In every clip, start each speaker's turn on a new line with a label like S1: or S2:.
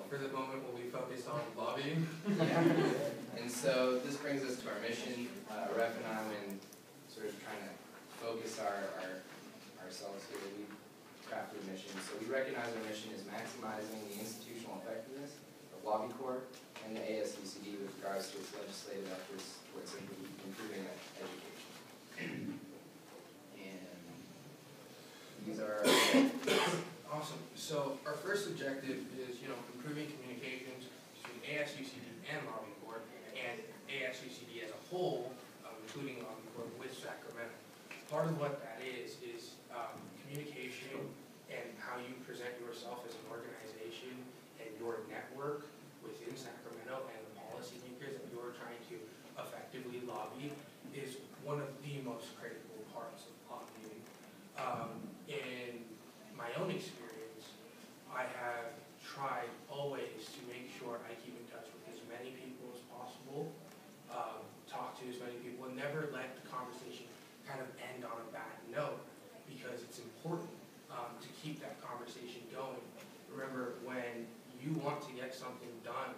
S1: for the moment we'll be focused on lobbying.
S2: Yeah. And so this brings us to our mission. Ref and I, when sort of trying to focus ourselves here, we crafted a mission. So we recognize our mission is maximizing the institutional effectiveness of Lobby Corps and the ASUCD with regards to its legislative efforts towards improving education. And these are our
S1: Awesome. So our first objective is, improving communications between ASUCD and Lobby Corps and ASUCD as a whole, including Lobby Corps with Sacramento. Part of what that is communication and how you present yourself as an organization and your network within Sacramento and the policymakers that you're trying to effectively lobby is one of the most critical parts of lobbying. In my own experience, I have tried always to make sure I keep in touch with as many people as possible, talk to as many people, and never let the conversation kind of end on a bad note, because it's important to keep that conversation going. Remember, when you want to get something done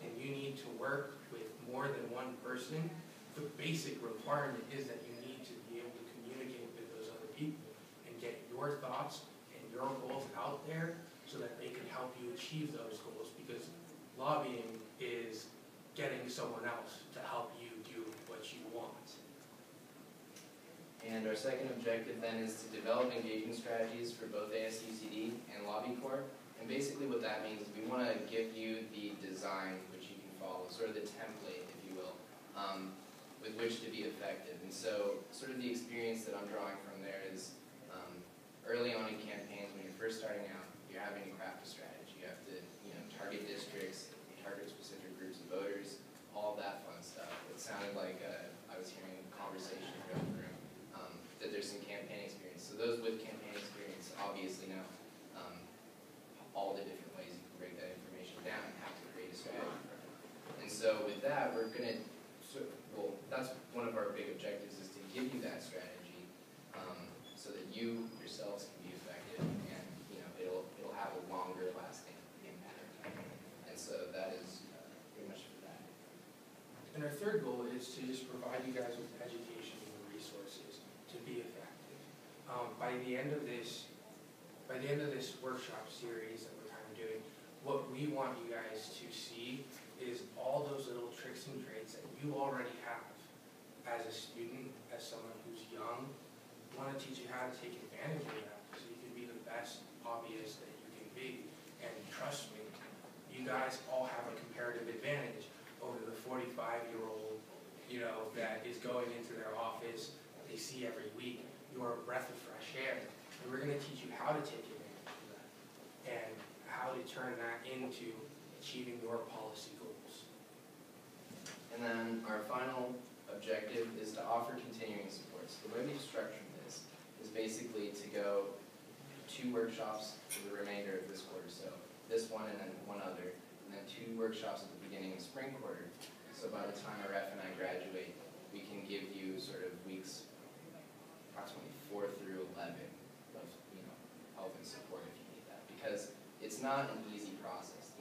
S1: and you need to work with more than one person, the basic requirement is that you need to be able to communicate with those other people and get your thoughts and your goals out there so that they can help you achieve those goals, because lobbying is getting someone else to help you do what you want.
S2: And our second objective then is to develop engagement strategies for both ASUCD and Lobby Corps. And basically what that means is we want to give you the design which you can follow, sort of the template, if you will, with which to be effective. And so sort of the experience that I'm drawing from there is early on in campaigns, when you're first starting out, you're having to craft a strategy. You have to target districts, target specific groups of voters, all that fun stuff. It sounded like I was hearing a conversation throughout the room. That there's some campaign experience. So those with campaign experience obviously know all the different ways you can break that information down and have to create a strategy. And so with that, we're going to, that's one of our big objectives, is to give you that strategy so that you yourselves can be effective and it'll have a longer lasting impact. And so that is pretty much for that.
S1: And our third goal is to just provide you guys with education and resources to be effective. By the end of this workshop series that we're kind of doing, what we want you guys to see is all those little tricks and traits that you already have as a student, as someone who's young. We want to teach you how to take advantage of that so you can be the best hobbyist that you can be. And trust me, you guys all have a comparative advantage over the 45-year-old, that is going into their office they see every week. You're a breath of fresh air. And we're going to teach you how to take advantage of that and how to turn that into achieving your policy goals.
S2: And then our final objective is to offer continuing support. So the way we've structured this is basically to go 2 workshops for the remainder of this quarter. So this one and then one other, and then 2 workshops at the beginning of spring quarter. So by the time our ref and I graduate, we can give you sort of weeks approximately 4 through 11 of help and support if you need that, because it's not an easy process.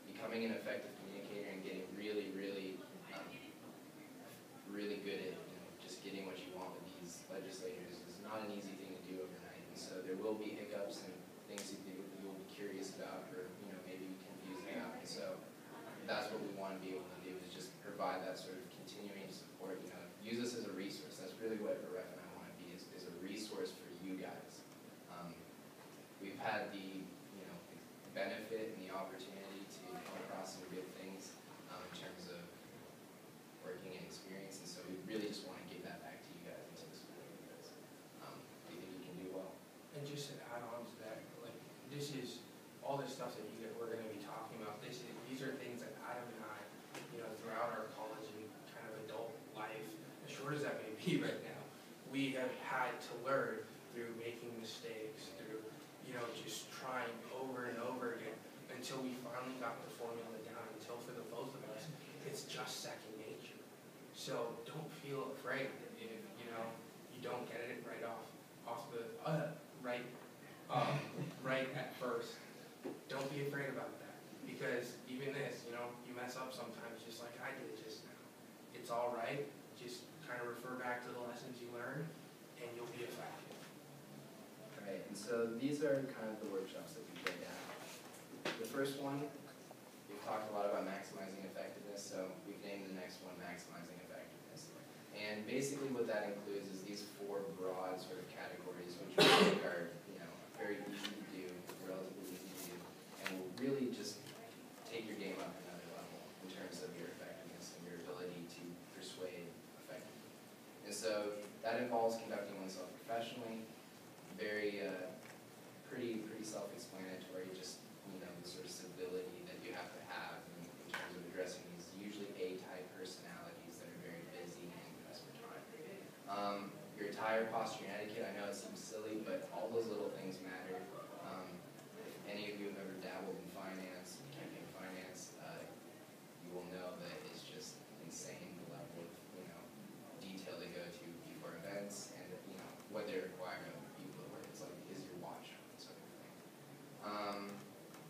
S2: Becoming an effective communicator and getting really, really, really good at just getting what you want with these legislators is not an easy thing to do overnight. And so there will be hiccups and things that you'll be curious about, or maybe confusing out. And so that's what we want to be able to do, is just provide that sort of continuing support. Use us as a resource. That's really what a ref and I want to be, is a resource for you guys. We've had the benefit and the opportunity to come across some good things in terms of working and experience, and so we really just want to give that back to you guys into the school, because we think you can do well.
S1: And just to add on to that, this is all this stuff that we're going to be talking about. These are things that Adam and I, throughout our college and kind of adult life, as short as that may be right now, we have had to learn through making mistakes, through just trying over and over again until we finally got the formula down, until for the both of us, it's just second nature. So don't feel afraid that if you don't get it right right at first. Don't be afraid about that. Because even this, you know, you mess up sometimes just like I did just now. It's all right, just kind of refer back to the lessons you learned and you'll be effective.
S2: Right, and so these are kind of the workshops that we break down. The first one, we've talked a lot about maximizing effectiveness, so we've named the next one maximizing effectiveness. And basically what that includes is these 4 broad sort of categories, which we think are, you know, very easy to do, relatively easy to do, and will really just take your game up another level in terms of your effectiveness and your ability to persuade effectively. And so that involves conducting oneself professionally, very pretty self-explanatory, just, you know, the sort of civility that you have to have in terms of addressing these usually A-type personalities that are very busy and pressed for time. Your attire, posture, and etiquette, I know it seems silly, but all those little things matter. If any of you have ever dabbled in finance, campaign finance, you will know that it's just insane the level of, you know, detail they go to before events and, you know, what they require of people at work. It's like, is your watch on, sort of thing.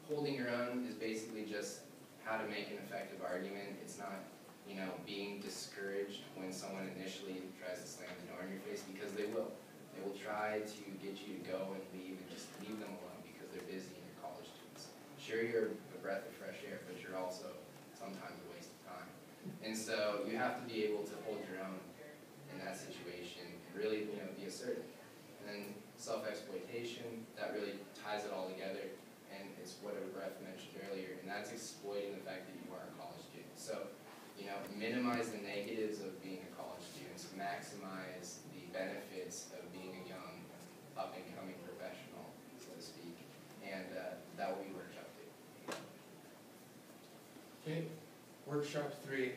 S2: Holding your own is basically just how to make an effective argument. It's not, you know, being discouraged when someone initially tries to slam the door in your face, because they will. They will try to get you to go and leave and just leave them alone because they're busy and you're college students. Sure, you're a breath of fresh air, but you're also sometimes a waste of time. And so you have to be able to hold your own in that situation and really, you know, be assertive. And then self-exploitation, that really ties it all together, and it's what Brett mentioned earlier, and that's exploiting the fact that you are a college student. So, you know, minimize the negatives of being a college student, maximize the benefits of being a young, up-and-coming professional, so to speak, and that will be workshop 2.
S1: Okay, workshop 3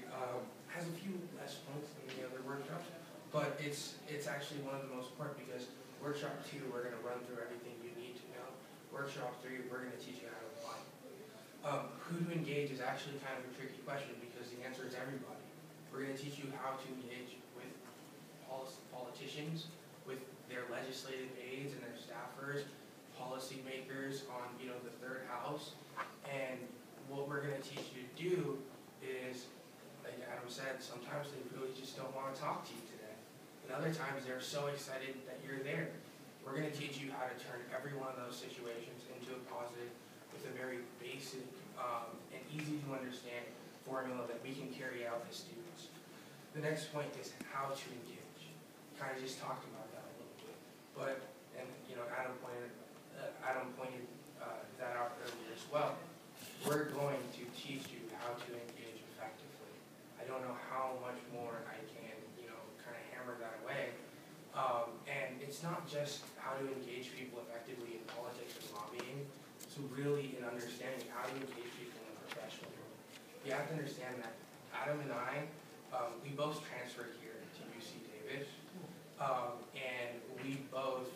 S1: has a few less points than the other workshops, but it's actually one of the most important, because workshop 2 we're going to run through everything you need to know. Workshop 3 we're going to teach you how to apply. Who to engage is actually kind of a tricky question, because the answer is everybody. We're going to teach you how to engage with politicians, with their legislative aides and their staffers, policymakers on, you know, the 3rd house. And what we're going to teach you to do is, like Adam said, sometimes they really just don't want to talk to you today. And other times they're so excited that you're there. We're going to teach you how to turn every one of those situations into a positive with a very basic and easy to understand formula that we can carry out as students. The next point is how to engage. Kind of just talked about that a little bit, but, and you know, Adam pointed that out earlier as well. We're going to teach you how to engage effectively. I don't know how much more I can, you know, kind of hammer that away. And it's not just how to engage people effectively in politics and lobbying. So really in understanding how to engage people in the professional world. You have to understand that Adam and I, we both transferred here to UC Davis. And we both,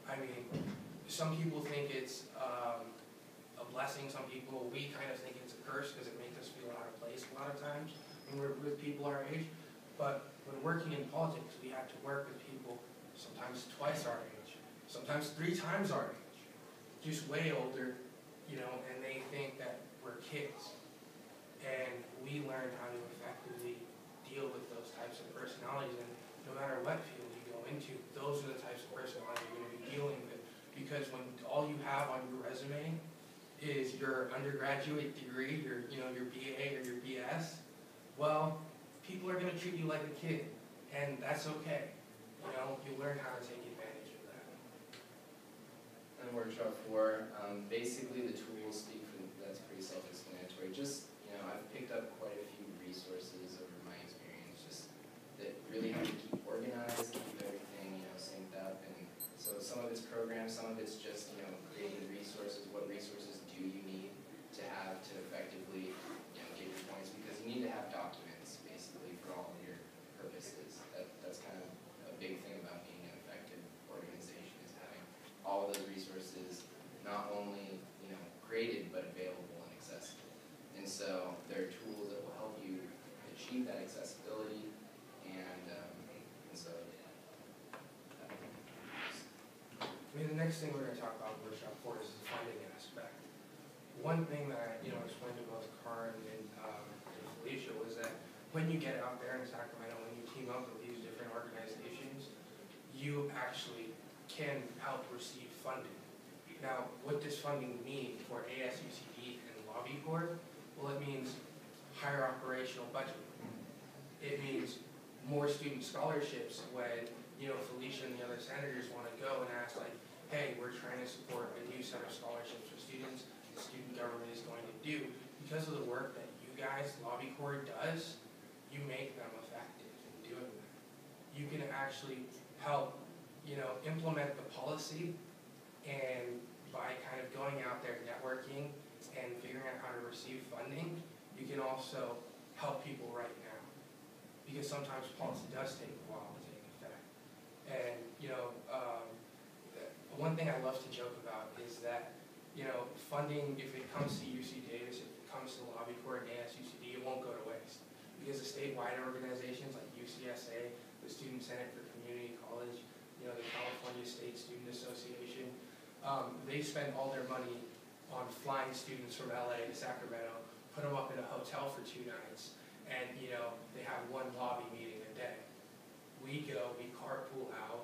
S1: I mean, some people think it's a blessing. Some people, we kind of think it's a curse because it makes us feel out of place a lot of times when we're with people our age. But when working in politics, we have to work with people sometimes twice our age, sometimes 3 times our age, just way older, you know, and they think that we're kids. And we learn how to effectively deal with those types of personalities, and no matter what field you go into, those are the types of personalities you're going to be dealing with, because when all you have on your resume is your undergraduate degree, your BA or your BS, well, people are going to treat you like a kid, and that's okay. You know, you learn how to take advantage of that.
S2: And workshop 4, basically the tools speak for, that's pretty self-explanatory. Just, you know, I've picked up quite a few resources over my experience, just that really help you keep organized, keep everything, you know, synced up. And so some of it's programs, some of it's just, you know, creating resources. What resources do you need to have to effectively, you know, get your points? Because you need to have documents, basically, for all of your purposes. That's kind of a big thing about being an effective organization, is having all of those resources not only, you know, graded, but available and accessible. And so there are tools that will help you achieve that accessibility, and so.
S1: I mean, the next thing we're going to talk about in workshop 4 is the funding aspect. one thing that I explained to both Karin and Felicia was that when you get out there in Sacramento, when you team up with these different organizations, you actually can help receive funding. Now, what does funding mean for ASUCD and Lobby Corps? Well, it means higher operational budget. It means more student scholarships when Felicia and the other senators want to go and ask, like, hey, we're trying to support a new set of scholarships for students the student government is going to do. Because of the work that you guys, Lobby Corps, does, you make them effective in doing that. You can actually help, implement the policy, and by kind of going out there networking and figuring out how to receive funding, you can also help people right now. Because sometimes policy does take a while to take effect. And, one thing I love to joke about is that, funding, if it comes to UC Davis, if it comes to Lobby Corps and ASUCD, it won't go to waste. Because the statewide organizations like UCSA, the Student Senate for Community College, the California State Student Association, they spend all their money on flying students from LA to Sacramento, put them up in a hotel for 2 nights, and they have one lobby meeting a day. We go, we carpool out,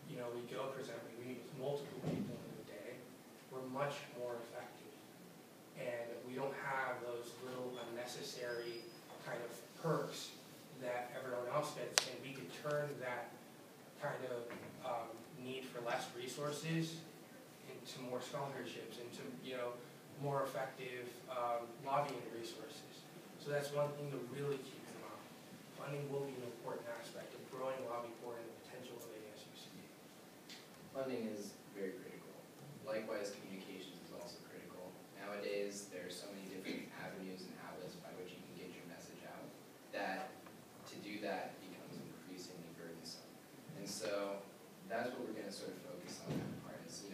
S1: we go present, we meet with multiple people in a day. We're much more effective. And we don't have those little unnecessary kind of perks that everyone else gets, and we could turn that kind of need for less resources into more scholarships, into more effective lobbying resources. So that's one thing to really keep in mind. Funding will be an important aspect of growing Lobby Corps and the potential of ASUCD.
S2: Funding is very critical. Likewise, communications is also critical. Nowadays, there are so many different avenues and outlets by which you can get your message out that to do that becomes increasingly burdensome. And so that's what we're going to sort of focus on that part is,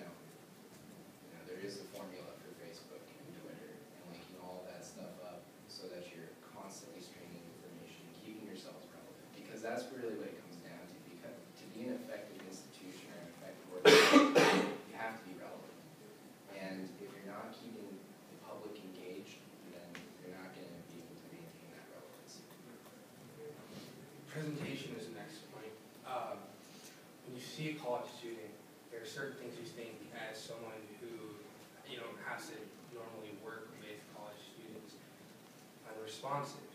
S2: there is a formula for Facebook and Twitter and linking all that stuff up so that you're constantly streaming information and keeping yourselves relevant. Because that's really what it comes down to. Because to be an effective institution or an effective organization, you have to be relevant. And if you're not keeping the public engaged, then you're not going to be able to maintain that relevancy.
S1: Presentation is the next point. When you see a college student, there are certain things you think as someone who has to normally work with college students: unresponsive,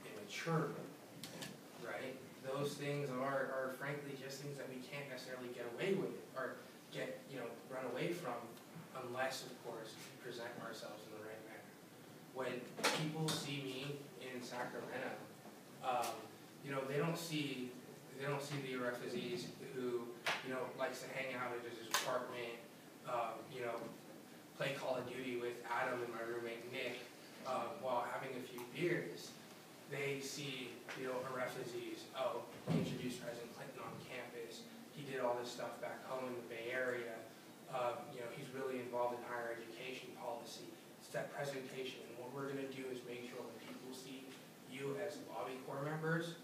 S1: immature, right? Those things are frankly just things that we can't necessarily get away with or run away from unless, of course, we present ourselves in the right manner. When people see me in Sacramento, they don't see the RFZs who likes to hang out at his apartment, play Call of Duty with Adam and my roommate Nick while having a few beers. They see RFZs. Oh, he introduced President Clinton on campus. He did all this stuff back home in the Bay Area. He's really involved in higher education policy. It's that presentation. And what we're going to do is make sure when people see you as Lobby Corps members,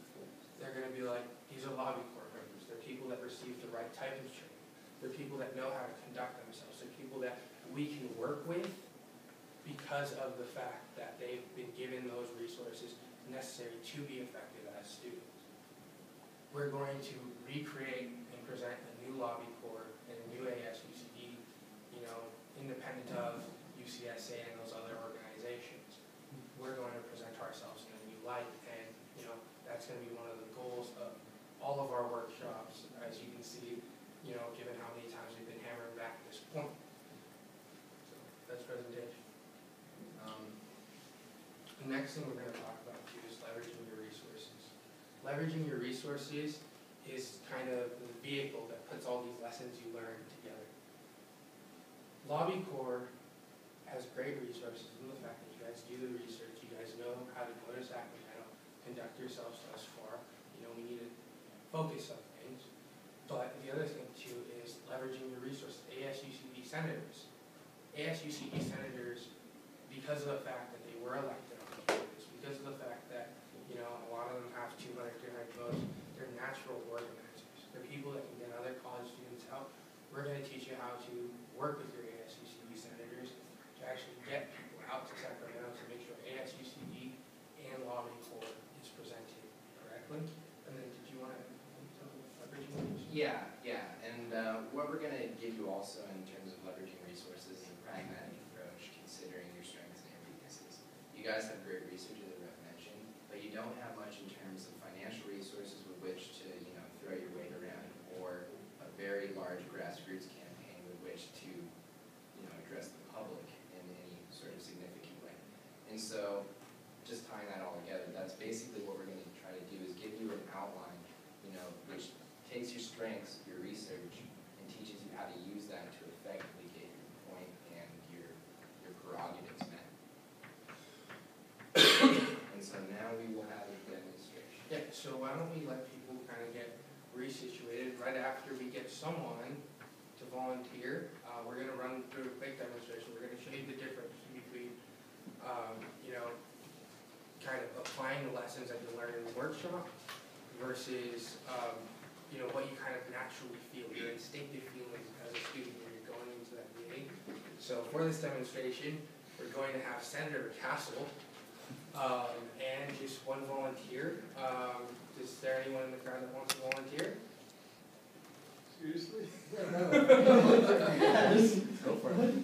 S1: they're going to be like, these are Lobby Corps members. They're people that receive the right type of training. They're people that know how to conduct themselves. They're people that we can work with because of the fact that they've been given those resources necessary to be effective as students. We're going to recreate and present a new Lobby Corps and a new ASUCD, independent of UCSA and those other organizations. We're going to present ourselves in a new light, and that's going to be one of the goals of all of our workshops, as you can see, given how many times we've been hammering back at this point. So that's presentation. The next thing we're going to talk about too is leveraging your resources. Leveraging your resources is kind of the vehicle that puts all these lessons you learn together. Lobby Corps has great resources in the fact that you guys do the research, you guys know how to go to Sacramento, conduct yourselves thus far. We need to focus on things. But the other thing too is leveraging your resources. ASUCD senators. ASUCD senators, because of the fact that they were elected on campus, because of the fact that a lot of them have 200, 300 votes, they're natural organizers. They're people that can get other college students out. We're going to teach you how to work with your ASUCD senators to actually
S2: Yeah, and what we're going to give you also in terms of leveraging resources is a pragmatic approach, considering your strengths and your weaknesses. You guys have great research, as I've mentioned, but you don't have much in terms of financial resources with which to, throw your weight around, or a very large grassroots campaign with which to, address the public in any sort of significant way. And so, just tying that all together, that's basically what we're going to try to do, is give you an outline, which takes your strengths, your research, and teaches you how to use that to effectively get your point and your prerogatives met. And so now we will have a demonstration.
S1: Yeah, so why don't we let people kind of get resituated right after we get someone to volunteer. We're going to run through a quick demonstration. We're going to show you the difference between, kind of applying the lessons that you learn in the workshop versus, what you kind of naturally feel, your instinctive feelings as a student when you're going into that meeting. So for this demonstration, we're going to have Senator Castle and just one volunteer. Is there anyone in the crowd that wants to volunteer?
S3: Seriously?
S1: Yes. Go for it.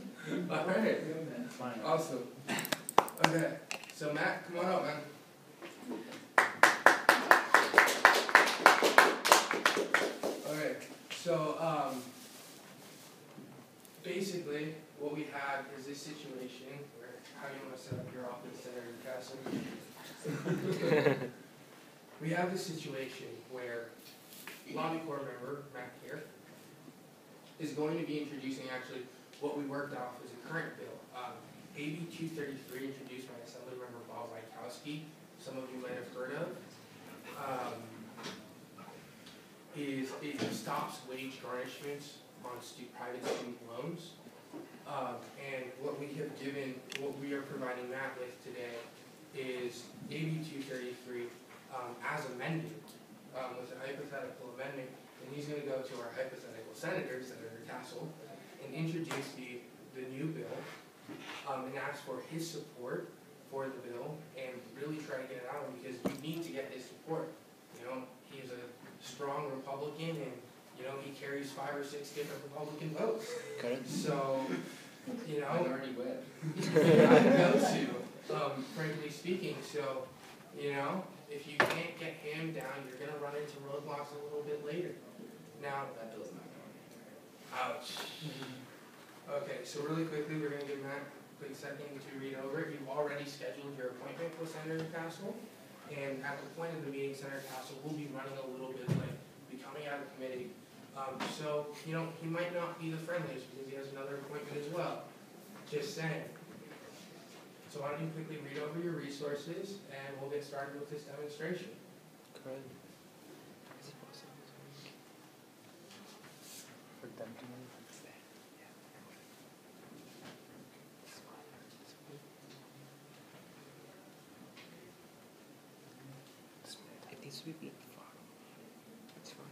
S1: All right.
S3: Fine.
S1: Awesome. Okay. So Matt, come on up, man. Okay. So basically, what we have is this situation where how do you want to set up your office, Senator Castle? We have this situation where Lobby Corps member, Matt here, is going to be introducing actually what we worked off as a current bill. AB 233, introduced by Assemblymember Bob Wajkowski, some of you might have heard of, it stops wage garnishments on private student loans. And what we have given, what we are providing Matt with today is AB 233 as amended, with a hypothetical amendment, and he's going to go to our hypothetical senator, Senator Castle, and introduce the new bill, and ask for his support for the bill, and really try to get it out, because we need to get his support. He's a strong Republican, and he carries 5 or 6 different Republican votes.
S4: Okay.
S1: So,
S2: Minority whip.
S1: I know to, frankly speaking. So, if you can't get him down, you're going to run into roadblocks a little bit later. Now,
S2: That bill's not going anywhere.
S1: ouch. Okay, so really quickly, we're going to give Matt a quick second to read over it. You've already scheduled your appointment with Senator Castle, and at the point of the meeting, Senator Castle will be running a little bit late, be coming out of committee. So, he might not be the friendliest because he has another appointment as well. Just saying. So why don't you quickly read over your resources, and we'll get started with this demonstration.
S4: Good. For them to know. It needs to be big. It's fine.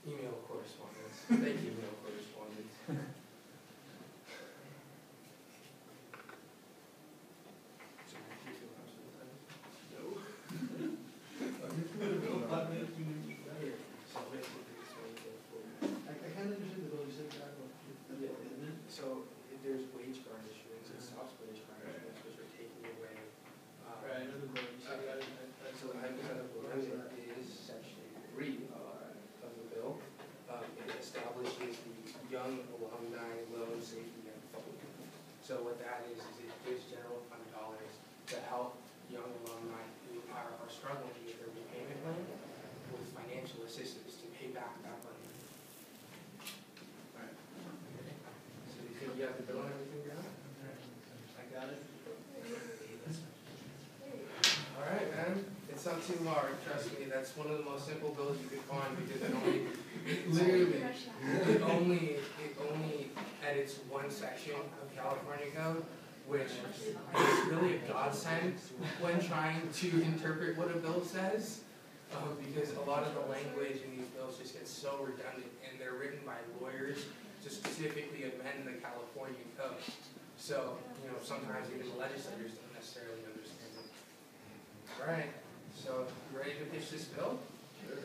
S1: Email correspondence. Thank you, email correspondence.
S3: I kind of understood the bill you said that, but
S1: So there's wage garnishments, it stops wage garnishments, which are taking away.
S3: Right, I know the bill you said that.
S1: So the hypothetical amendment is section 3 of the bill. It establishes the Young Alumni Loan Safety Net Fund. So what that is it gives general fund dollars to help young alumni who are struggling with their repayment plan with financial assistance to pay back that money.
S3: Alright.
S1: So you think you have the bill and everything down?
S3: I got it.
S1: All right, man. It's not too hard, trust me. That's one of the most simple bills you could find because it only edits one section of California code, which is really a godsend when trying to interpret what a bill says, because a lot of the language in these bills just gets so redundant, and they're written by lawyers to to specifically amend the California code. So, you know, sometimes even the legislators don't necessarily understand it. All right, so you ready to pitch this bill?
S3: Sure.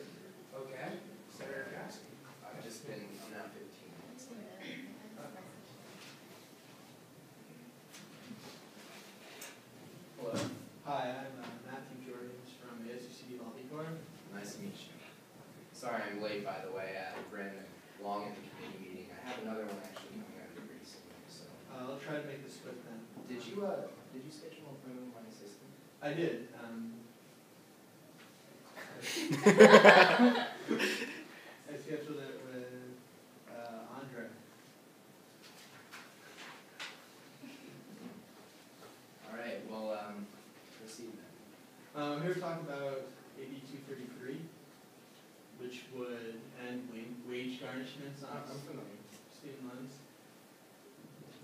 S1: Okay, Senator Cassidy.
S2: I'm now 15 minutes late. Hello,
S3: Hi, I'm Matthew Jordan from ASUCD Lobby Corps.
S2: nice to meet you. Sorry I'm late, by the way, I ran long in the committee meeting. I have another one actually coming out pretty soon, so.
S3: I'll try to make this quick then.
S2: Did you schedule an appointment with my assistant?
S3: I did. I scheduled it with Andre.
S2: All right, well, proceed then.
S3: I'm here to talk about AB 233, which would end wage garnishments on
S2: I'm familiar.
S3: student loans.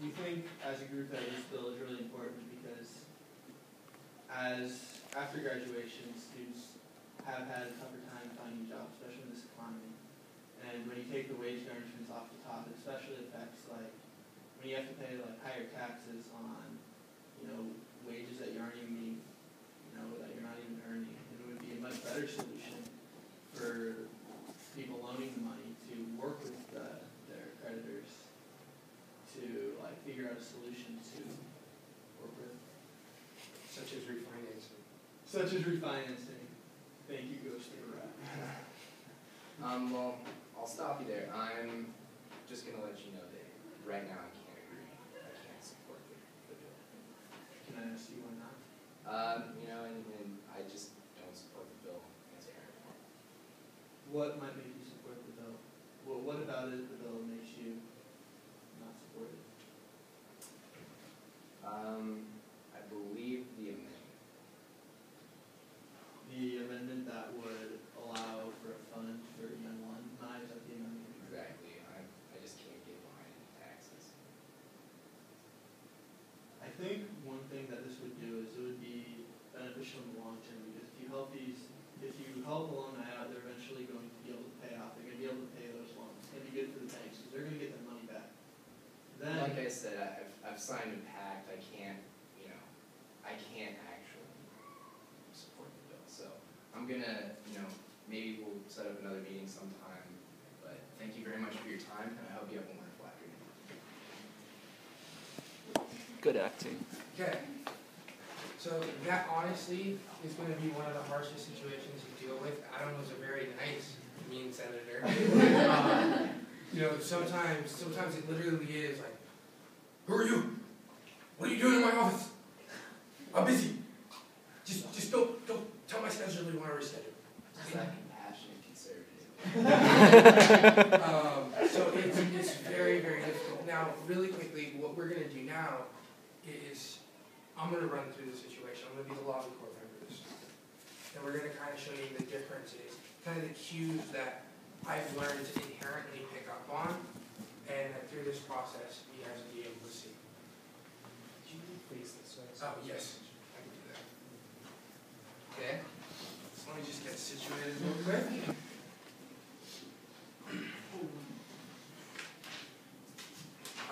S3: We think as a group that this bill is really important because after graduation, students have had a tougher time finding jobs, especially in this economy. And when you take the wage garnishments off the top, it especially affects like when you have to pay like higher taxes on, you know, wages that you aren't even that you're not even earning. And it would be a much better solution for people loaning the money to work with their creditors to like figure out a solution to work with.
S1: Such as refinancing.
S3: Such as refinancing. Thank you, Ghost of Rat.
S2: Well, I'll stop you there. I'm just gonna let you know that right now I can't agree. I can't support the bill.
S3: Can I ask you why not?
S2: You know, and I just don't support the bill as a parent.
S3: What might make you support the bill? Well, what about it, the bill makes you not support it?
S2: I believe the amendment.
S3: The amendment that would allow for a fund for EM1, not exactly the amendment.
S2: Exactly. I just can't get behind taxes.
S3: I think one thing that this would do is it would be beneficial in the long term because if you help a loan out, they're eventually going to be able to pay off. They're going to be able to pay those loans. It's going to be good for the banks because they're going to get their money back. Then,
S2: Like I said, I've signed a pact. I can't actually support the bill. So I'm gonna, maybe we'll set up another meeting sometime. But thank you very much for your time, and I hope you have a wonderful afternoon.
S4: Good acting.
S1: Okay. So that honestly is going to be one of the harshest situations you deal with. Adam was a very nice, mean senator. You know, sometimes it literally is like, who are you? What are you doing in my office? I'm busy. Just don't tell my scheduler you want to reschedule.
S2: Just that compassionate conservative.
S1: So it's very, very difficult. Now, really quickly, what we're going to do now is I'm going to run through the situation. I'm going to be the lobby corps members. And we're going to kind of show you the differences, kind of the cues that I've learned to inherently pick up on, and that through this process, you guys will be able to see.
S2: Could you please this way?
S1: Oh, yes, I can do that. Okay, so let me just get situated real quick.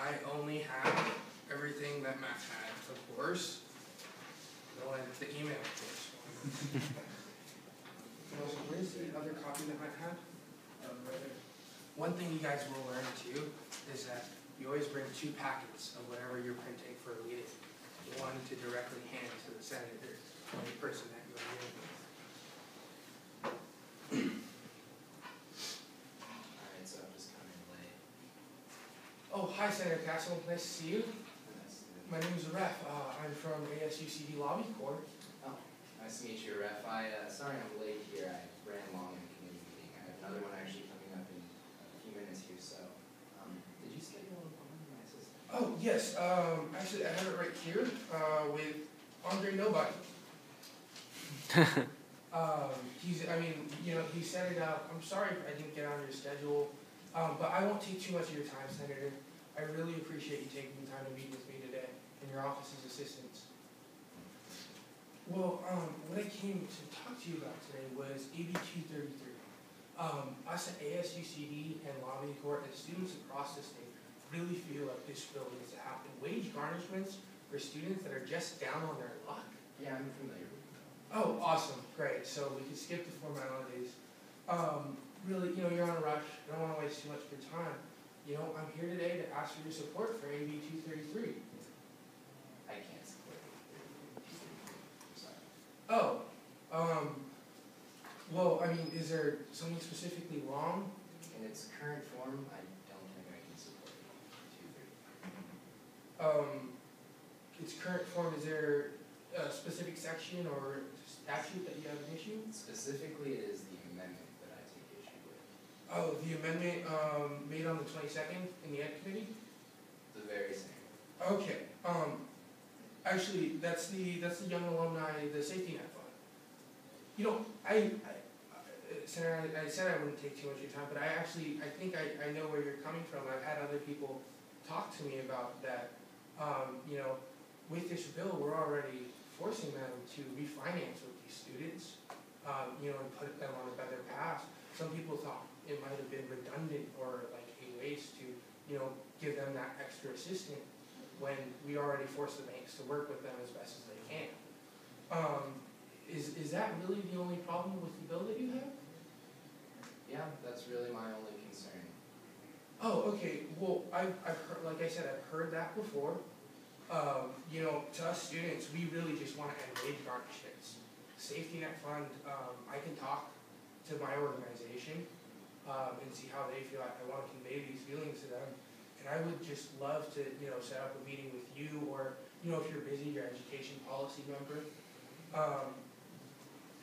S1: I only have everything that Matt had, of course. No, the email, of course. Where's the other copy that Matt had? Right there. One thing you guys will learn too is that you always bring 2 packets of whatever you're printing for a meeting. One to directly hand to the senator or the person that you're meeting with.
S2: Alright, so I'm just coming late.
S1: Oh, hi Senator Castle, nice to see you.
S2: Nice to
S1: My name is Ref. I'm from ASUCD Lobby Corps.
S2: Nice to meet you, Ref. Sorry I'm late here. I ran long in the committee meeting. I have another one actually coming up in a few minutes here, so, did you schedule an appointment with my assistant?
S1: Oh, yes, actually I have it right here, with Andre Nobody. He set it up. I'm sorry if I didn't get on your schedule, but I won't take too much of your time, Senator. I really appreciate you taking the time to meet with me today and your office's assistance. Well, what I came to talk to you about today was AB 233. Us at ASUCD and Lobby Corps and students across the state really feel like this bill needs to happen. Wage garnishments for students that are just down on their luck.
S2: Yeah, I'm familiar with it.
S1: Oh, awesome, great, so we can skip the formalities. Really, you're on a rush, I don't wanna waste too much of your time. I'm here today to ask for your support for AB 233.
S2: I can't support it. I'm sorry.
S1: Oh, well, is there something specifically wrong?
S2: In its current form, I don't think I can support it.
S1: Its current form, is there a specific section or statute that you have an issue?
S2: Specifically, it is the amendment that I take issue with.
S1: Oh, the amendment, made on the 22nd in the Ed Committee?
S2: The very same.
S1: Okay, actually, that's the Young Alumni, the Safety Net Fund. Senator, I said I wouldn't take too much of your time, but I think I know where you're coming from. I've had other people talk to me about that. With this bill, we're already forcing them to refinance with these students, and put them on a better path. Some people thought it might have been redundant or like a waste to, give them that extra assistance when we already force the banks to work with them as best as they can. Is that really the only problem with the bill that you have?
S2: Yeah, that's really my only concern.
S1: Oh, okay. Well, I've heard, like I said, I've heard that before. To us students, we really just want to end wage garnishments. Safety Net Fund, I can talk to my organization and see how they feel. I want to convey these feelings to them. And I would just love to, set up a meeting with you or, if you're busy, your education policy member,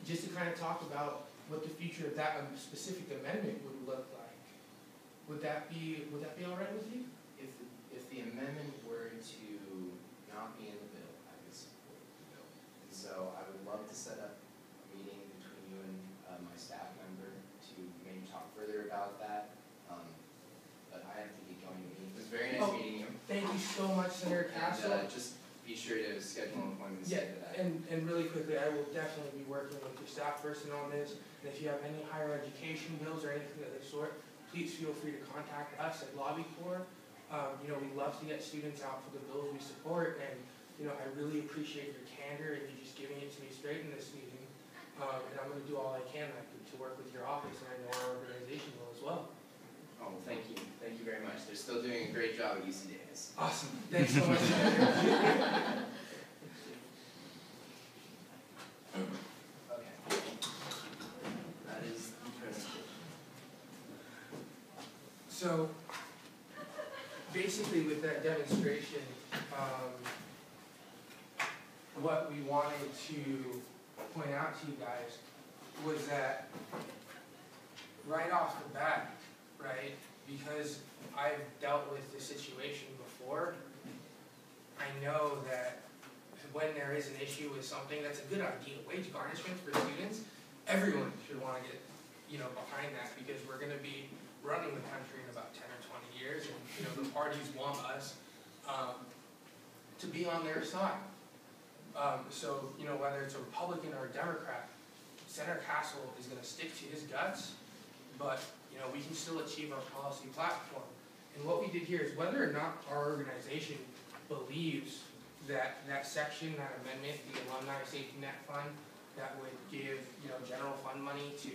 S1: just to kind of talk about what the future of that specific amendment would look like. Would that be all right with you?
S2: If the amendment were to not be in the bill, I would support the bill. And so I would love to set up a meeting between you and my staff member to maybe talk further about that. But I have to get going to meeting. It was very nice meeting you.
S1: Thank you so much, Senator Castle.
S2: And just be sure to schedule an appointment to say that.
S1: And really quickly, I will definitely be working with your staff person on this. And if you have any higher education bills or anything of the sort, please feel free to contact us at Lobby Corps. We love to get students out for the bills we support, and I really appreciate your candor and you just giving it to me straight in this meeting. And I'm going to do all I can to work with your office, and I know our organization will as well.
S2: Oh, well, thank you. Thank you very much. They're still doing a great job at UC Davis.
S1: Awesome. Thanks so much.
S2: Okay. That is the presentation.
S1: So, basically with that demonstration, what we wanted to point out to you guys was that right off the bat, right, because I've dealt with this situation before, I know that when there is an issue with something that's a good idea, wage garnishment for students, everyone should want to get, behind that, because we're going to be running the country in about 10 or 20 years, and, the parties want us to be on their side. So, whether it's a Republican or a Democrat, Senator Castle is going to stick to his guts, but, we can still achieve our policy platform. And what we did here is whether or not our organization believes that that section, that amendment, the Alumni Safety Net Fund, that would give, general fund money to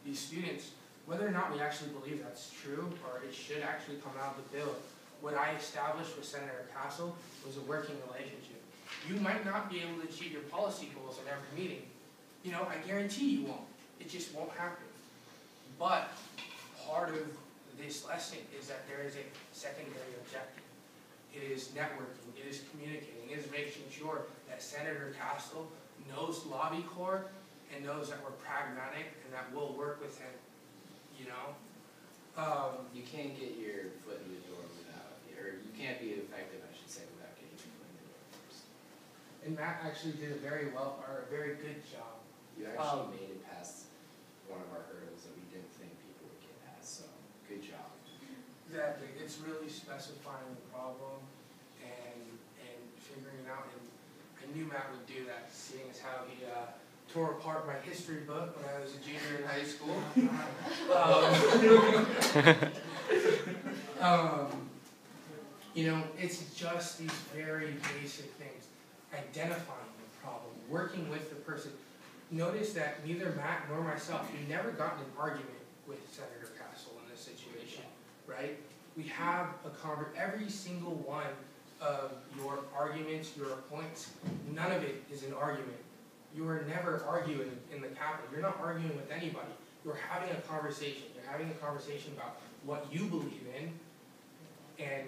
S1: these students, whether or not we actually believe that's true or it should actually come out of the bill, what I established with Senator Castle was a working relationship. You might not be able to achieve your policy goals in every meeting. I guarantee you won't. It just won't happen. But part of this lesson is that there is a secondary objective. It is networking, it is communicating, it is making sure that Senator Castle knows Lobby Corps and knows that we're pragmatic and that we'll work with him,
S2: You can't get your foot in the door without, or you can't be effective, I should say, without getting your foot in the door first.
S1: And Matt actually did a very good job.
S2: You actually made it past one of our hurdles that we didn't think people would get past, so good job.
S1: Exactly. It's really specifying the problem and figuring it out. And I knew Matt would do that, seeing as how he tore apart my history book when I was a junior in high school. You know, it's just these very basic things. Identifying the problem, working with the person. Notice that neither Matt nor myself, we never got in an argument with Senator Castle in this situation, right? We have every single one of your arguments, your points, none of it is an argument. You are never arguing in the Capitol. You're not arguing with anybody. You're having a conversation. You're having a conversation about what you believe in, and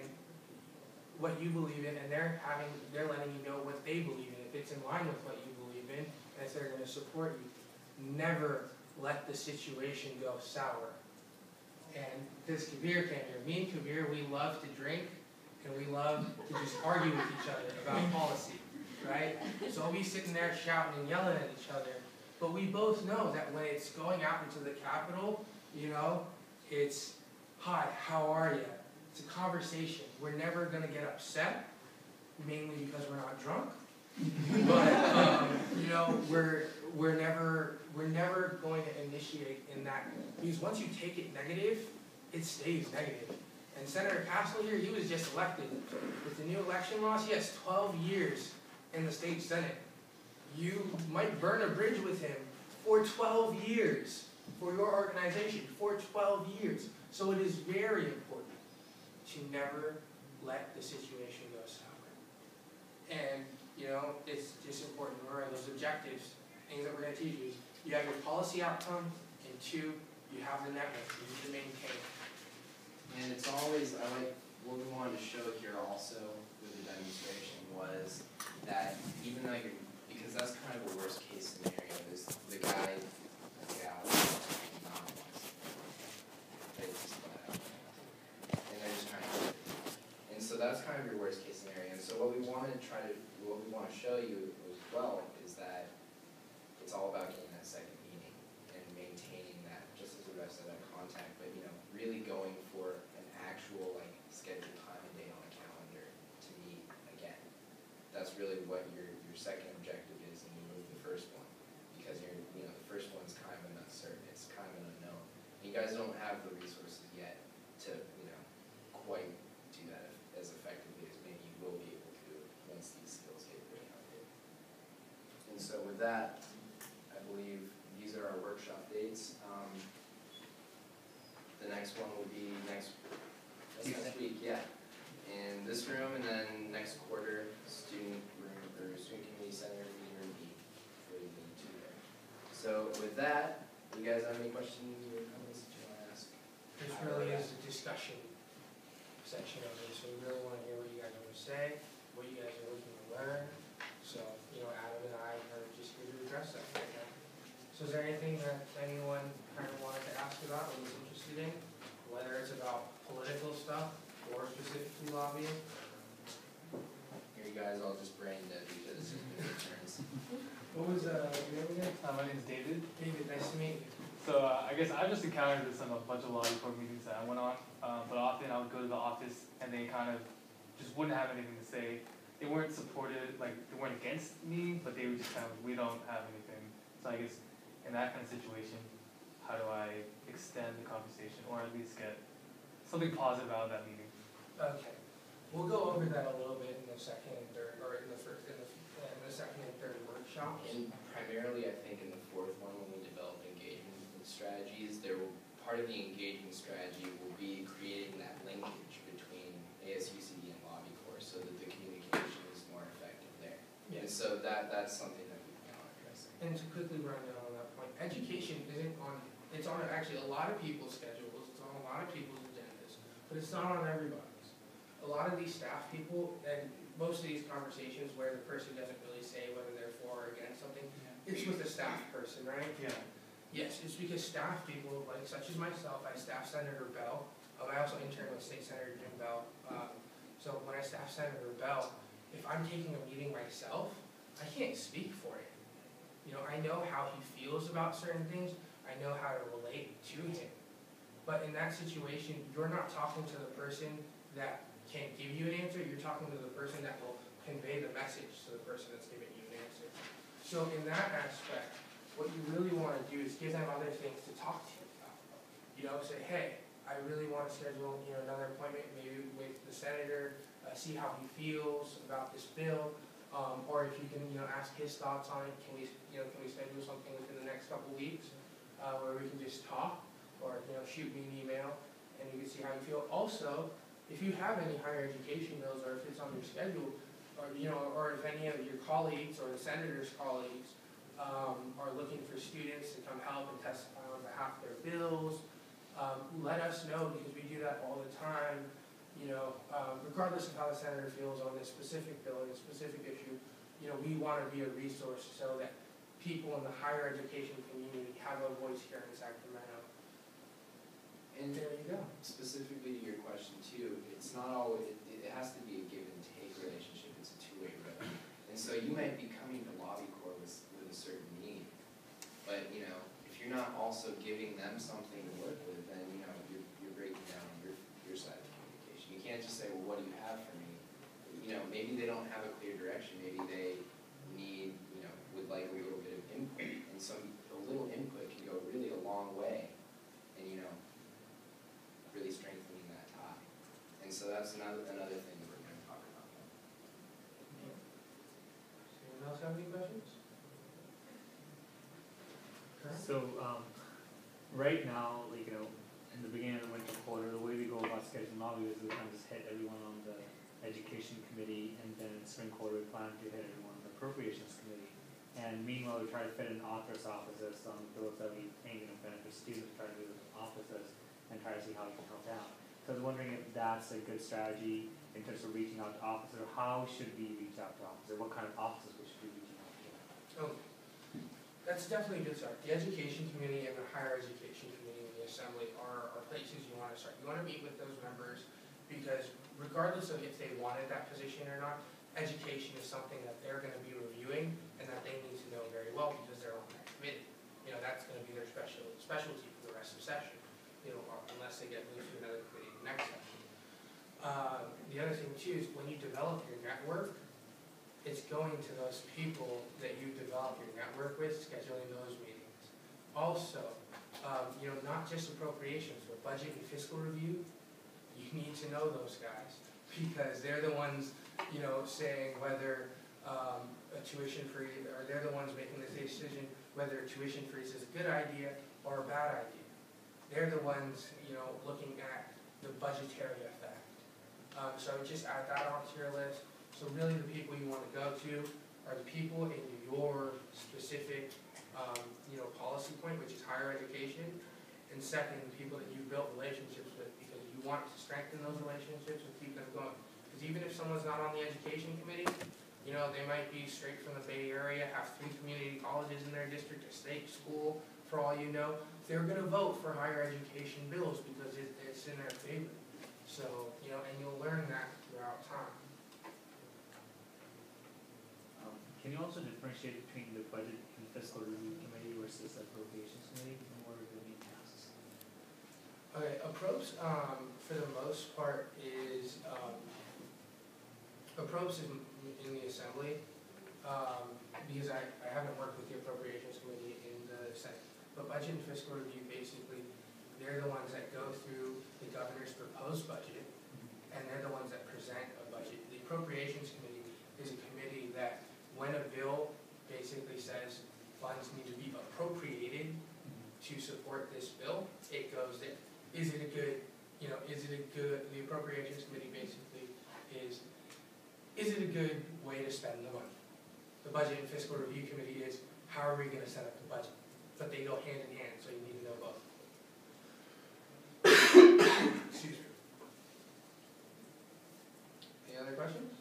S1: they're letting you know what they believe in. If it's in line with what you believe in, and if they're going to support you, never let the situation go sour. And this Kabir came here. Me and Kabir, we love to drink, and we love to just argue with each other about policy, right? So we'll be sitting there shouting and yelling at each other. But we both know that when it's going out into the Capitol, you know, it's, hi, how are you? It's a conversation. We're never going to get upset, mainly because we're not drunk. But you know, we're never going to initiate in that, because once you take it negative, it stays negative. And Senator Castle here, he was just elected. With the new election laws, he has 12 years in the state Senate. You might burn a bridge with him for 12 years for your organization, for 12 years. So it is very important to never let the situation go sour. And you know, it's just important to remember those objectives, things that we're going to teach you. You have your policy outcome, and 2, you have the network you need to maintain.
S2: And it's always, I like, what we wanted to show here also with the demonstration was that even though you're, because that's kind of a worst case scenario, is the guy, the gal, not once. They just let out. And they're just trying to, and so that's kind of your worst case scenario. And so what we want to show you as well is that it's all about getting that second meeting and maintaining that, just as the rest of that contact, but you know, really going for an actual like scheduled time and date on a calendar to meet again. That's really what your second objective is, and you move the first one, because the first one's kind of uncertain, it's kind of an unknown. You guys don't have the resources yet to quite do that as effectively as maybe you will be able to once these skills get really outdated. And so with that, I believe these are our workshop dates. The next one will be next week, yeah, in this room, and then next quarter, student room, or student community center, meeting room B, for the 2 there. So with that, you guys have any questions or comments that you want to ask?
S1: This really is a discussion section of it, so we really want to hear what you guys have to say, what you guys are looking to learn. So, Adam and I are just here to address that right now. So is there anything that anyone kind of wanted to ask about or was interested in, whether it's about political stuff or specifically lobbying?
S2: Here you guys all just brain dead because this is your turns.
S1: What was your name again?
S5: My name is David.
S1: David, nice to meet you.
S5: So I guess I've just encountered this in a bunch of lobby board meetings that I went on, but often I would go to the office and they kind of just wouldn't have anything to say. They weren't supported, like they weren't against me, but they were just kind of, we don't have anything. So I guess in that kind of situation, how do I extend the conversation or at least get something positive out of that meeting?
S1: Okay, we'll go over that a little bit in the second and third, or in the second and third workshops.
S2: And primarily, I think in the 4th one, when we develop engagement strategies, part of the engagement strategy will be creating that linkage between ASUCD and Lobby Corps so that the communication is more effective there.
S1: Yes.
S2: And so that's something that we plan on addressing.
S1: And to quickly run down on that point, education isn't it's on actually a lot of people's schedules, it's on a lot of people's agendas, but it's not on everybody's. A lot of these staff people, and most of these conversations where the person doesn't really say whether they're for or against something, it's with a staff person, right?
S5: Yeah.
S1: Yes, it's because staff people, like such as myself, I staff Senator Bell. I also intern with State Senator Jim Bell. So when I staff Senator Bell, if I'm taking a meeting myself, I can't speak for him. I know how he feels about certain things. I know how to relate to him. But in that situation, you're not talking to the person that can't give you an answer. You're talking to the person that will convey the message to the person that's giving you an answer. So in that aspect, what you really want to do is give them other things to talk to you about. Say, hey, I really want to schedule, another appointment, maybe with the senator, see how he feels about this bill, or if you can, ask his thoughts on it. Can we schedule something within the next couple weeks, where we can just talk, or, shoot me an email, and you can see how you feel. Also, if you have any higher education bills, or if it's on your schedule, or if any of your colleagues or the senator's colleagues are looking for students to come help and testify on behalf of their bills, let us know, because we do that all the time. Regardless of how the senator feels on this specific bill and this specific issue, we want to be a resource so that people in the higher education community have a voice here in Sacramento.
S2: And
S1: There you go.
S2: specifically to your question too, it's not always, it has to be a give and take relationship, it's a two-way road. And so you might be coming to lobby corps with a certain need, but if you're not also giving them something to work with, then you're breaking down your side of the communication. You can't just say, well, what do you have for me? Maybe they don't have a clear direction, maybe they need, would like a little bit of input, and a little input can go really a long way, and really strengthening that tie. And so that's another thing that we're going to talk about.
S1: Anyone else have any questions?
S6: So, right now, in the beginning of the winter quarter, the way we go about scheduling lobby is we kind of just hit everyone on the education committee, and then in spring quarter we plan to hit everyone on the appropriations committee. And meanwhile, we try to fit in author's offices on those that we think benefit students, try to do offices and try to see how we can help out. So I was wondering if that's a good strategy in terms of reaching out to officers, or how should we reach out to officers, what kind of offices we should be reaching out to?
S1: Oh, that's definitely a good start. The education committee and the higher education committee in the assembly are places you want to start. You want to meet with those members, because regardless of if they wanted that position or not, education is something that they're going to be reviewing and that they need to know very well, because they're on that committee. That's going to be their specialty for the rest of the session, unless they get moved to another committee next session. The other thing too is when you develop your network, it's going to those people that you develop your network with, scheduling those meetings. Also, not just appropriations, but budget and fiscal review, you need to know those guys, because they're the ones, saying whether a tuition freeze, or they're the ones making the decision whether a tuition freeze is a good idea or a bad idea. They're the ones, looking at the budgetary effect. So just add that onto your list. So really the people you want to go to are the people in your specific, policy point, which is higher education. And second, the people that you've built relationships with, because you want to strengthen those relationships and keep them going. Because even if someone's not on the education committee, they might be straight from the Bay Area, have 3 community colleges in their district, a state school, for all you know, they're going to vote for higher education bills because it's in their favor. So, and you'll learn that throughout time.
S6: Can you also differentiate between the budget and fiscal review committee versus the appropriations committee in order to meet tasks?
S1: Okay, approach, for the most part, is in the assembly, because I haven't worked with the appropriations committee in the Senate. But budget and fiscal review, basically, they're the ones that go through the governor's proposed budget, and they're the ones that present a budget. The appropriations committee is a committee that, when a bill basically says funds need to be appropriated to support this bill, it goes there. Is it a good, the appropriations committee basically is it a good way to spend the money? The budget and fiscal review committee is, how are we going to set up the budget? But they go hand in hand, so you need to know both. Excuse me. Any other questions?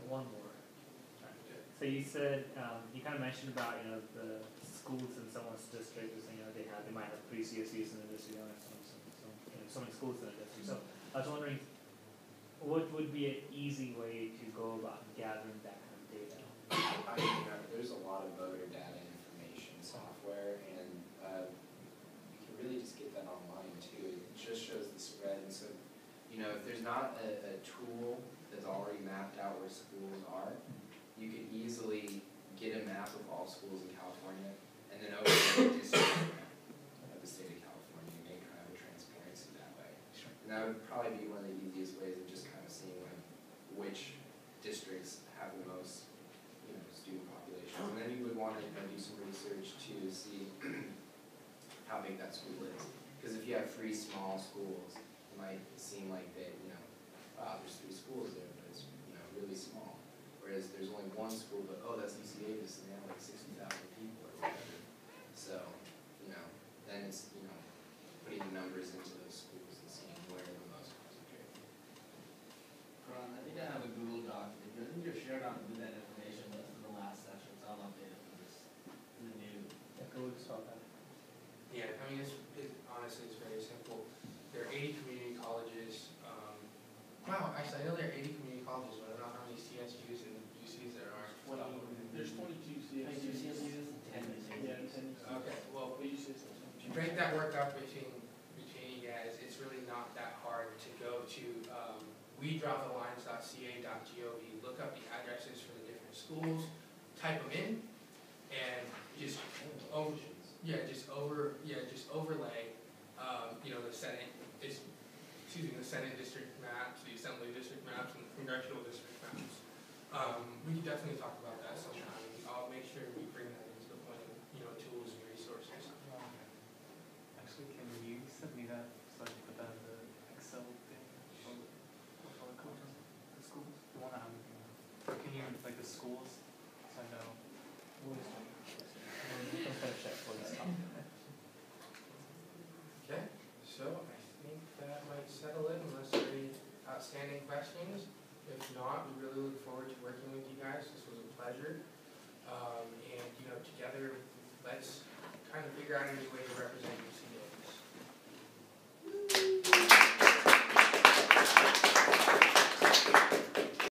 S6: One more. So you said, you kind of mentioned about, the schools in someone's district, they might have 3 CSEs in the district, so many schools in the district. So I was wondering, what would be an easy way to go about gathering that kind of data?
S2: There's a lot of voter data information software, and you can really just get that online too. It just shows the spread, and so, if there's not a tool that's already mapped out where schools are, you could easily get a map of all schools in California, and then open the district of the state of wanna, do some research to see how big that school is. Because if you have 3 small schools, it might seem like that, wow, there's 3 schools there, but it's, really small. Whereas there's only 1 school, but, oh, that's UC Davis, and they have like 60,000 people or whatever. So, then it's, putting the numbers into those schools and seeing where the most concentrated.
S7: Ron, I think I have a Google Doc, I think you're shared on with that information, but from the last session, so I'll update it for this, for the new.
S1: Yeah, I mean, honestly, it's very simple. There are 80 community colleges. Wow, actually, I know there are 80 community colleges, but I don't know how many CSUs and UCs there are.
S3: There's 22 CSUs.
S7: 22 CSUs, 10
S3: Yeah, 10.
S1: Okay, well,
S3: But you say so.
S1: if you break that work up between you guys, it's really not that hard to go to wedrawthelines.ca.gov, look up the addresses for the different schools, type them in, and just overlay, the Senate the Senate district maps, the Assembly district maps, and the congressional district maps. We can definitely talk about that sometime. I'll make sure we bring that into the plan, tools and resources.
S5: Actually, can you send me that so I can put that in the Excel thing? The schools? The one I'm looking at. Can you, like the schools, so I know?
S1: Okay, so I think that might settle it unless there are any outstanding questions. If not, we really look forward to working with you guys. This was a pleasure. And together, let's kind of figure out a new way to represent UC